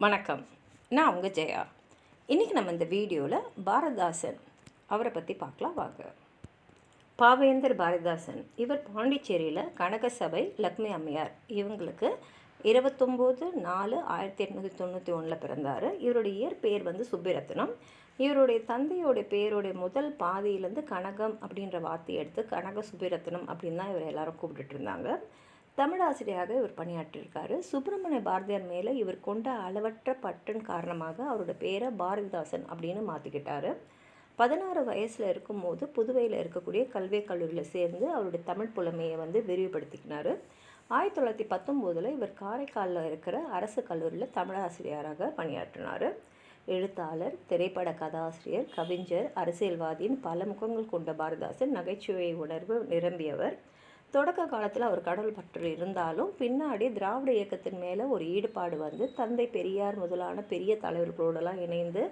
வணக்கம். நான் உங்கள் ஜெயா. இன்றைக்கி நம்ம இந்த வீடியோவில் பாரதிதாசன் அவரை பற்றி பார்க்கலாம் வாங்க. பாவேந்தர் பாரதிதாசன் இவர் பாண்டிச்சேரியில் கனகசபை லக்ஷ்மி அம்மையார் இவங்களுக்கு 29/4/1891 பிறந்தார். இவருடைய இயற்பெயர் சுப்பிரத்னம். இவருடைய தந்தையோடைய பேருடைய முதல் பாதியிலேருந்து கனகம் அப்படின்ற வார்த்தையை எடுத்து கனக சுப்பிரத்னம் அப்படின்னு தான் இவர் எல்லாரும் கூப்பிட்டுட்டு இருந்தாங்க. தமிழாசிரியராக இவர் பணியாற்றியிருக்காரு. சுப்பிரமணிய பாரதியார் மேலே இவர் கொண்ட அளவற்ற பற்றின் காரணமாக அவரோட பேரை பாரதிதாசன் அப்படின்னு மாற்றிக்கிட்டார். 16 வயசில் இருக்கும்போது புதுவையில் இருக்கக்கூடிய கல்விக் கல்லூரியில் சேர்ந்து அவருடைய தமிழ் புலமையை விரிவுபடுத்திக்கினார். 1919 இவர் காரைக்காலில் இருக்கிற அரசு கல்லூரியில் தமிழாசிரியராக பணியாற்றினார். எழுத்தாளர், திரைப்பட கதாசிரியர், கவிஞர், அரசியல்வாதியின் பல முகங்கள் கொண்ட பாரதிதாசன் நகைச்சுவை உணர்வு நிரம்பியவர். தொடக்க காலத்தில் அவர் கடவுள் பற்று இருந்தாலும் பின்னாடி திராவிட இயக்கத்தின் மேலே ஒரு ஈடுபாடு தந்தை பெரியார் முதலான பெரிய தலைவர்களோடலாம் இணைந்து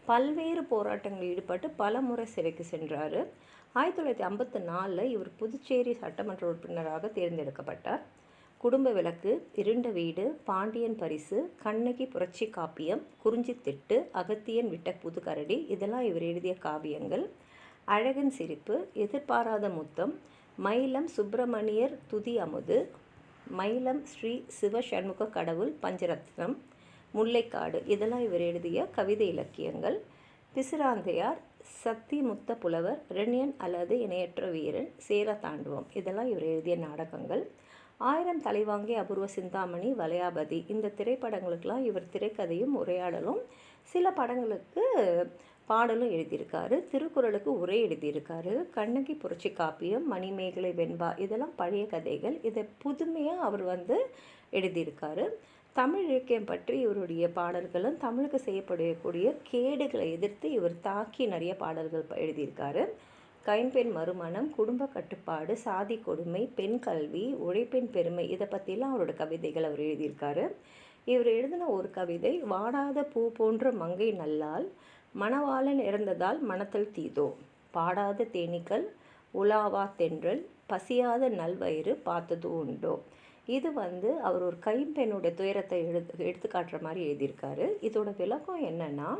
பல்வேறு போராட்டங்களில் ஈடுபட்டு பல முறை சிறைக்கு சென்றார். 1954 இவர் புதுச்சேரி சட்டமன்ற உறுப்பினராக தேர்ந்தெடுக்கப்பட்டார். குடும்ப விளக்கு, இருண்ட வீடு, பாண்டியன் பரிசு, கண்ணகி புரட்சி காப்பியம், குறிஞ்சி திட்டு, அகத்தியன் விட்ட புதுக்கரடி இதெல்லாம் இவர் எழுதிய காவியங்கள். அழகன் சிரிப்பு, எதிர்பாராத முத்தம், மயிலம் சுப்பிரமணியர் துதி அமுது, மயிலம் ஸ்ரீ சிவசண்முக கடவுள் பஞ்சரத்னம், முல்லைக்காடு இதெல்லாம் இவர் எழுதிய கவிதை இலக்கியங்கள். பிசிராந்தையார், சத்திமுத்த புலவர், இரணியன் அல்லது இணையற்ற வீரன், சேர தாண்டுவம் இதெல்லாம் இவர் எழுதிய நாடகங்கள். 1000 தலைவாங்கி, அபூர்வ சிந்தாமணி, வளையாபதி இந்த திரைப்படங்களுக்கெல்லாம் இவர் திரைக்கதையும் உரையாடலும், சில படங்களுக்கு பாடலும் எழுதியிருக்காரு. திருக்குறளுக்கு உரை எழுதியிருக்காரு. கண்ணகி புரட்சி காப்பியம், மணிமேகலை வெண்பா இதெல்லாம் பழைய கதைகள். இதை புதுமையாக அவர் எழுதியிருக்காரு. தமிழ் இலக்கியம் பற்றி இவருடைய பாடல்களும் தமிழுக்கு செய்யப்படக்கூடிய கேடுகளை எதிர்த்து இவர் தாக்கி நிறைய பாடல்கள் எழுதியிருக்காரு. கைம்பெண் மறுமணம், குடும்ப கட்டுப்பாடு, சாதி கொடுமை, பெண் கல்வி, உழைப்பின் பெருமை இதை பற்றிலாம் அவரோட கவிதைகள் அவர் எழுதியிருக்காரு. இவர் எழுதின ஒரு கவிதை, வாடாத பூ போன்ற மங்கை நல்லால் மணவாளன் இறந்ததால் மனத்தல் தீதோ, பாடாத தேனீக்கள், உலாவா தென்றல், பசியாத நல்வயிறு பார்த்தது உண்டோ. இது அவர் ஒரு கைம்பெண்ணுடைய துயரத்தை எடுத்து காட்டுற மாதிரி எழுதியிருக்காரு. இதோட விளக்கம் என்னென்னா,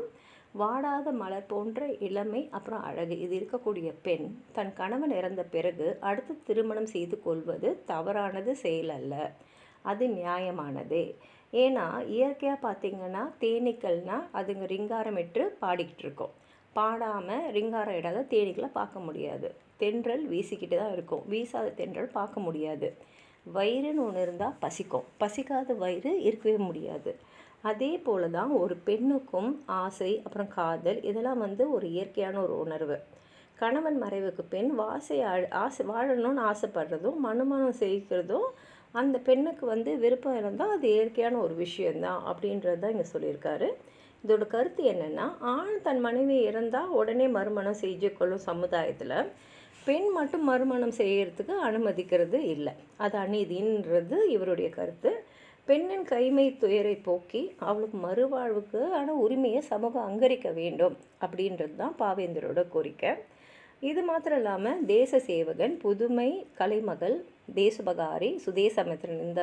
வாடாத மலர் போன்ற இளமை அப்புறம் அழகு இது இருக்கக்கூடிய பெண் தன் கணவன் இறந்த பிறகு அடுத்து திருமணம் செய்து கொள்வது தவறானது செயல் அல்ல, அது நியாயமானதே. ஏன்னா இயற்கையாக பார்த்திங்கன்னா தேனீக்கள்னால் அதுங்க ரிங்காரமிட்டு பாடிக்கிட்டு இருக்கோம். பாடாமல் ரிங்காரம் இடாத தேனீக்களை பார்க்க முடியாது. தென்றல் வீசிக்கிட்டு தான் இருக்கும், வீசாத தென்றல் பார்க்க முடியாது. வயிறுன்னு ஒன்று இருந்தால் பசிக்கும், பசிக்காத வயிறு இருக்கவே முடியாது. அதே போல் தான் ஒரு பெண்ணுக்கும் ஆசை அப்புறம் காதல் இதெல்லாம் ஒரு இயற்கையான ஒரு உணர்வு. கணவன் மறைவுக்கு பெண் ஆசை வாழணும்னு ஆசைப்படுறதும் மனுமணம் செய்கிறதும் அந்த பெண்ணுக்கு விருப்பம் இருந்தால் அது இயற்கையான ஒரு விஷயந்தான் அப்படின்றது தான் இங்கே சொல்லியிருக்காரு. இதோட கருத்து என்னென்னா, ஆண் தன் மனைவி இறந்தால் உடனே மறுமணம் செய்து கொள்ளும் சமுதாயத்தில் பெண் மட்டும் மறுமணம் செய்கிறதுக்கு அனுமதிக்கிறது இல்லை, அது அநீதின்றது இவருடைய கருத்து. பெண்ணின் கைமை துயரை போக்கி அவளுக்கு மறுவாழ்வுக்கு உரிமையை சமூகம் அங்கீகரிக்க வேண்டும் அப்படின்றது தான் பாவேந்தரோட கோரிக்கை. இது மாத்திரம் இல்லாமல் தேச சேவகன், புதுமை, கலைமகள், தேசபகாரி, சுதேசமித்திரன் இந்த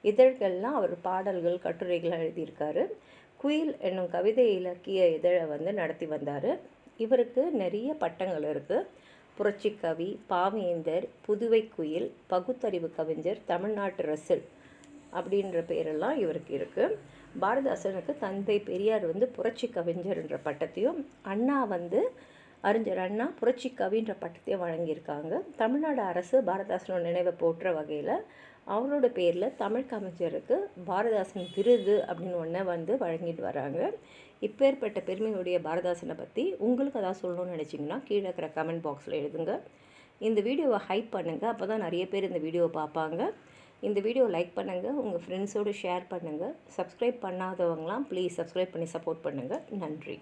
இதழ்கள்லாம் அவர் பாடல்கள் கட்டுரைகள் எழுதியிருக்காரு. குயில் என்னும் கவிதை இலக்கிய இதழை நடத்தி வந்தார். இவருக்கு நிறைய பட்டங்கள் இருக்குது. புரட்சி கவி, பாவேந்தர், புதுவை குயில், பகுத்தறிவு கவிஞர், தமிழ்நாட்டு ரசில் அப்படின்ற பேரெல்லாம் இவருக்கு இருக்குது. பாரதிதாசனுக்கு தந்தை பெரியார் புரட்சி கவிஞர் என்ற பட்டத்தையும், அண்ணா அறிஞர் அண்ணா புரட்சி கவின்ற பட்டத்தையும் வழங்கியிருக்காங்க. தமிழ்நாடு அரசு பாரதிதாசனோட நினைவை போற்ற வகையில் அவரோட பேரில் தமிழ் கவிஞருக்கு பாரதிதாசன் விருது அப்படின்னு ஒன்று வழங்கிட்டு வராங்க. இப்பேற்பட்ட பெருமையுடைய பாரதிதாசனை பற்றி உங்களுக்கு அதாவது சொல்லணும்னு நினச்சிங்கன்னா கீழே இருக்கிற கமெண்ட் பாக்ஸில் எழுதுங்க. இந்த வீடியோவை ஹைப் பண்ணுங்கள், அப்போ தான் நிறைய பேர் இந்த வீடியோவை பார்ப்பாங்க. இந்த வீடியோ லைக் பண்ணுங்கள், உங்கள் ஃப்ரெண்ட்ஸோடு ஷேர் பண்ணுங்கள். சப்ஸ்கிரைப் பண்ணாதவங்களாம் ப்ளீஸ் சப்ஸ்கிரைப் பண்ணி சப்போர்ட் பண்ணுங்கள். நன்றி.